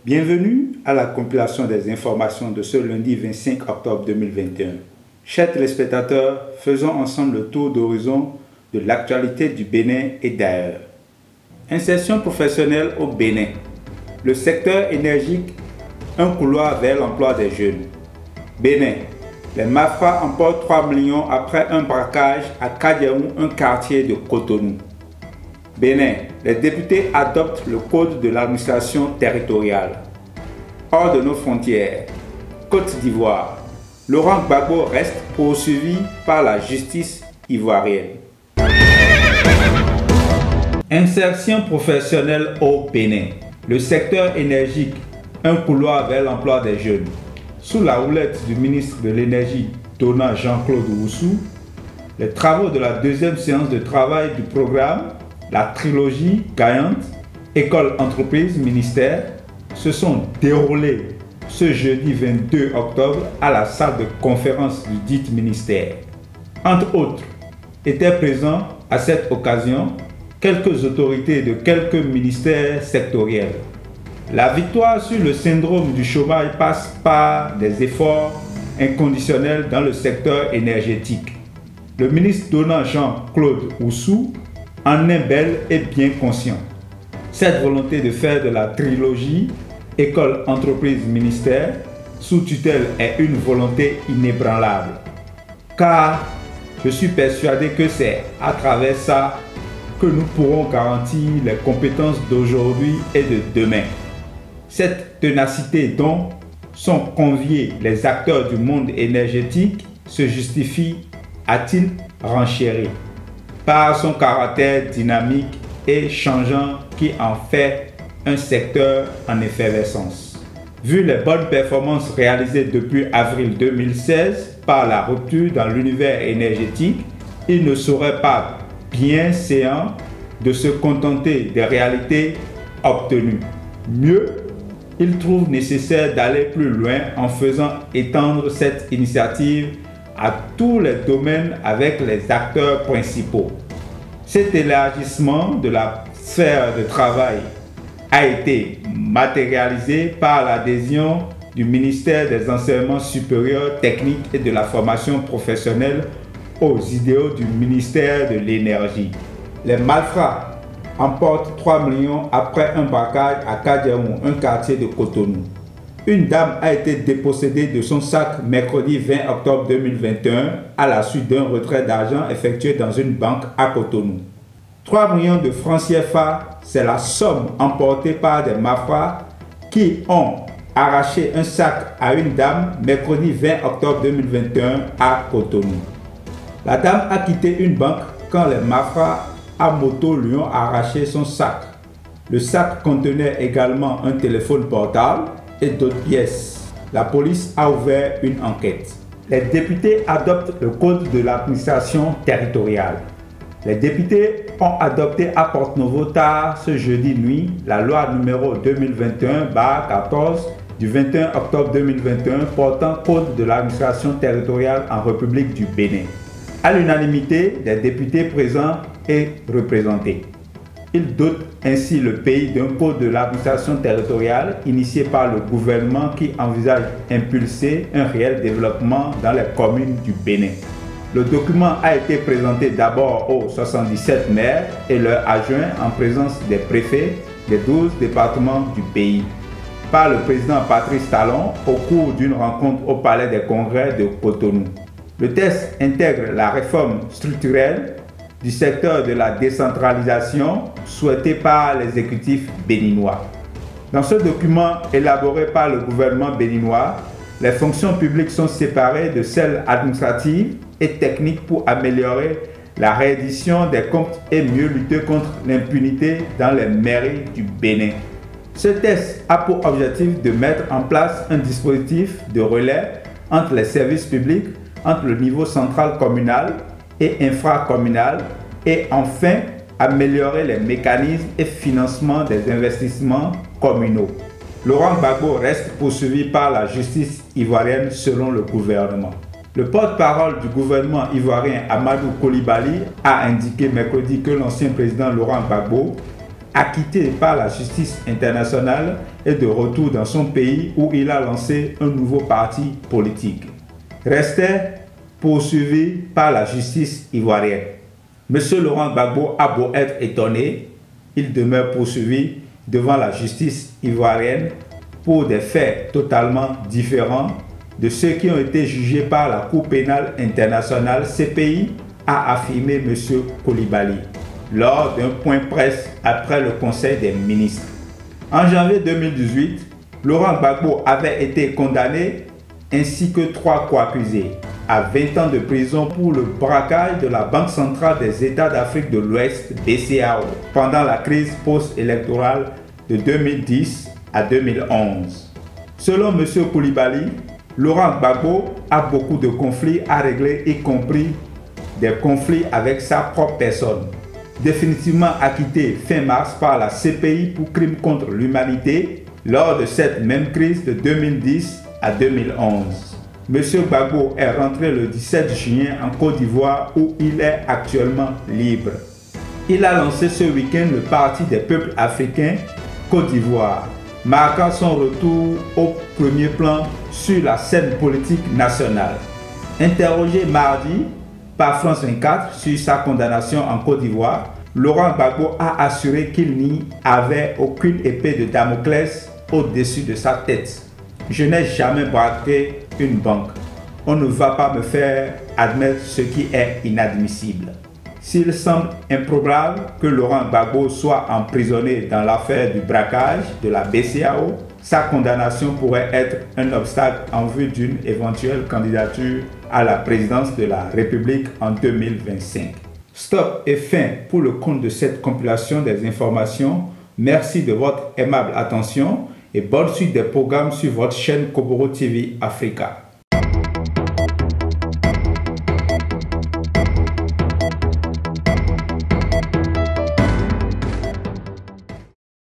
Bienvenue à la compilation des informations de ce lundi 25 octobre 2021. Chers téléspectateurs, faisons ensemble le tour d'horizon de l'actualité du Bénin et d'ailleurs. Insertion professionnelle au Bénin. Le secteur énergique, un couloir vers l'emploi des jeunes. Bénin. Les Mafra emportent 3 millions après un braquage à Kadiaou, un quartier de Cotonou. Bénin. Les députés adoptent le code de l'administration territoriale. Hors de nos frontières. Côte d'Ivoire. Laurent Gbagbo reste poursuivi par la justice ivoirienne. Insertion professionnelle au Bénin. Le secteur énergique, un couloir vers l'emploi des jeunes. Sous la houlette du ministre de l'Énergie, Donald Jean-Claude Oussou, les travaux de la deuxième séance de travail du programme, la trilogie gagnante, École, Entreprise, Ministère, se sont déroulés ce jeudi 22 octobre à la salle de conférence du dit ministère. Entre autres, étaient présents à cette occasion quelques autorités de quelques ministères sectoriels. La victoire sur le syndrome du chômage passe par des efforts inconditionnels dans le secteur énergétique. Le ministre Donald Jean-Claude Oussou en est bel et bien conscient. Cette volonté de faire de la trilogie École, Entreprise, Ministère sous tutelle est une volonté inébranlable. Car je suis persuadé que c'est à travers ça que nous pourrons garantir les compétences d'aujourd'hui et de demain. Cette ténacité dont sont conviés les acteurs du monde énergétique se justifie, a-t-il renchéri, par son caractère dynamique et changeant qui en fait un secteur en effervescence. Vu les bonnes performances réalisées depuis avril 2016 par la rupture dans l'univers énergétique, il ne serait pas bien séant de se contenter des réalités obtenues. Mieux, il trouve nécessaire d'aller plus loin en faisant étendre cette initiative à tous les domaines avec les acteurs principaux. Cet élargissement de la sphère de travail a été matérialisé par l'adhésion du ministère des Enseignements supérieurs, techniques et de la formation professionnelle aux idéaux du ministère de l'Énergie. Les malfrats emportent 3 millions après un braquage à Kadiaou, un quartier de Cotonou. Une dame a été dépossédée de son sac mercredi 20 octobre 2021 à la suite d'un retrait d'argent effectué dans une banque à Cotonou. 3 millions de francs CFA, c'est la somme emportée par des Mafra qui ont arraché un sac à une dame mercredi 20 octobre 2021 à Cotonou. La dame a quitté une banque quand les Mafra à moto lui ont arraché son sac. Le sac contenait également un téléphone portable et d'autres pièces. La police a ouvert une enquête. Les députés adoptent le code de l'administration territoriale. Les députés ont adopté à Porte-Novo tard ce jeudi nuit la loi numéro 2021/14 du 21 octobre 2021 portant code de l'administration territoriale en République du Bénin. À l'unanimité des députés présents et représentés. Il dote ainsi le pays d'un code de l'administration territoriale initié par le gouvernement qui envisage d'impulser un réel développement dans les communes du Bénin. Le document a été présenté d'abord aux 77 maires et leurs adjoints en présence des préfets des 12 départements du pays, par le président Patrice Talon au cours d'une rencontre au Palais des Congrès de Cotonou. Le texte intègre la réforme structurelle du secteur de la décentralisation souhaitée par l'exécutif béninois. Dans ce document élaboré par le gouvernement béninois, les fonctions publiques sont séparées de celles administratives et techniques pour améliorer la reddition des comptes et mieux lutter contre l'impunité dans les mairies du Bénin. Ce texte a pour objectif de mettre en place un dispositif de relais entre les services publics entre le niveau central communal et infracommunal et enfin améliorer les mécanismes et financement des investissements communaux. Laurent Gbagbo reste poursuivi par la justice ivoirienne selon le gouvernement. Le porte-parole du gouvernement ivoirien Amadou Coulibaly a indiqué mercredi que l'ancien président Laurent Gbagbo, acquitté par la justice internationale, est de retour dans son pays où il a lancé un nouveau parti politique. Restait poursuivi par la justice ivoirienne. Monsieur Laurent Gbagbo a beau être étonné, il demeure poursuivi devant la justice ivoirienne pour des faits totalement différents de ceux qui ont été jugés par la Cour pénale internationale CPI, a affirmé M. Coulibaly lors d'un point presse après le Conseil des ministres. En janvier 2018, Laurent Gbagbo avait été condamné ainsi que 3 co-accusés à 20 ans de prison pour le braquage de la Banque centrale des États d'Afrique de l'Ouest, BCAO, pendant la crise post-électorale de 2010 à 2011. Selon M. Coulibaly, Laurent Gbagbo a beaucoup de conflits à régler, y compris des conflits avec sa propre personne. Définitivement acquitté fin mars par la CPI pour crimes contre l'humanité lors de cette même crise de 2010 à 2011. M. Gbagbo est rentré le 17 juin en Côte d'Ivoire où il est actuellement libre. Il a lancé ce week-end le Parti des peuples africains Côte d'Ivoire, marquant son retour au premier plan sur la scène politique nationale. Interrogé mardi par France 24 sur sa condamnation en Côte d'Ivoire, Laurent Gbagbo a assuré qu'il n'y avait aucune épée de Damoclès au-dessus de sa tête. Je n'ai jamais braqué une banque. On ne va pas me faire admettre ce qui est inadmissible. S'il semble improbable que Laurent Gbagbo soit emprisonné dans l'affaire du braquage de la BCAO, sa condamnation pourrait être un obstacle en vue d'une éventuelle candidature à la présidence de la République en 2025. Stop et fin pour le compte de cette compilation des informations. Merci de votre aimable attention et bonne suite des programmes sur votre chaîne Koboro TV Africa.